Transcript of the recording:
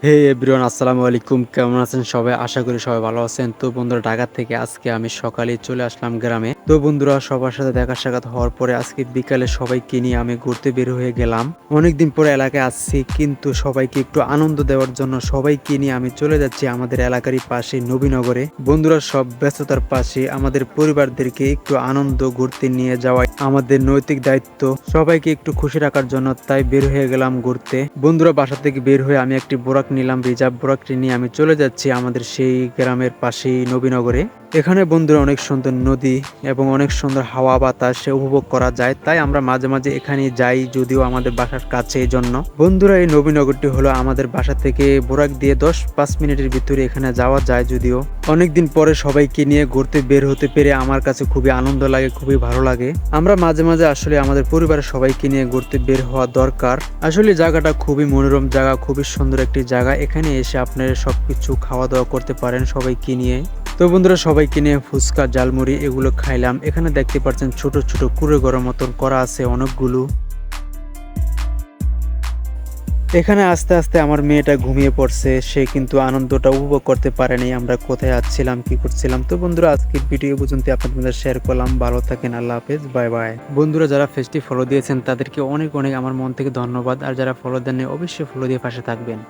হে everyone, আসসালামু আলাইকুম। কেমন আছেন সবাই? আশা করি সবাই ভালো আছেন। তো বন্ধুরা, ঢাকা থেকে আজকে আমি সকালে চলে আসলাম গ্রামে। তো বন্ধুরা, সবার সাথে দেখা সাক্ষাৎ হওয়ার পরে আজকে বিকালে সবাইকে নিয়ে আমি ঘুরতে বের হয়ে গেলাম। অনেকদিন পরে এলাকায় আসছি, কিন্তু সবাইকে একটু আনন্দ দেওয়ার জন্য সবাইকে নিয়ে আমি চলে যাচ্ছি আমাদের এলাকারই পাশে নবীনগরে। বন্ধুরা, সব ব্যস্ততার পাশে আমাদের পরিবারদেরকে একটু আনন্দ ঘুরতে নিয়ে যাওয়াই আমাদের নৈতিক দায়িত্ব। সবাইকে একটু খুশি রাখার জন্য তাই বের হয়ে গেলাম ঘুরতে। বন্ধুরা, বাসা থেকে বের হয়ে আমি একটি বোরাক নিলাম, রিজার্ভ বোরাকটি নিয়ে আমি চলে যাচ্ছি আমাদের সেই গ্রামের পাশেই নবীনগরে। এখানে বন্ধুরা অনেক সুন্দর নদী এবং অনেক সুন্দর হাওয়া বাতাস উপভোগ করা যায়, তাই আমরা মাঝে মাঝে এখানে যাই, যদিও আমাদের বাসার কাছে। এই জন্য বন্ধুরা, এই নবীনগরটি হলো আমাদের বাসা থেকে বোরাক দিয়ে 10-5 মিনিটের ভিতরে এখানে যাওয়া যায়। যদিও অনেকদিন পরে সবাইকে নিয়ে ঘুরতে বের হতে পেরে আমার কাছে খুবই আনন্দ লাগে, খুবই ভালো লাগে। আমরা মাঝে মাঝে আসলে আমাদের পরিবারের সবাইকে নিয়ে ঘুরতে বের হওয়া দরকার। আসলে জায়গাটা খুবই মনোরম জায়গা, খুবই সুন্দর একটি জায়গা। এখানে এসে আপনারা সবকিছু খাওয়া দাওয়া করতে পারেন সবাইকে নিয়ে। তো বন্ধুরা, সবাইকে নিয়ে ফুচকা, জালমুড়ি এগুলো খাইলাম। এখানে দেখতে পাচ্ছেন ছোট ছোট কুড়ে ঘরের মতন করা আছে অনেকগুলো। এখানে আস্তে আস্তে আমার মেয়েটা ঘুমিয়ে পড়ছে, সে কিন্তু আনন্দটা উপভোগ করতে পারেনি আমরা কোথায় যাচ্ছিলাম, কি করছিলাম। তো বন্ধুরা, আজকের ভিডিও পর্যন্ত আপনাদের শেয়ার করলাম। ভালো থাকেন, আল্লাহ হাফেজ, বাই বাই। বন্ধুরা, যারা পেজটি ফলো দিয়েছেন তাদেরকে অনেক অনেক আমার মন থেকে ধন্যবাদ, আর যারা ফলো দেননি অবশ্যই ফলো দিয়ে পাশে থাকবেন।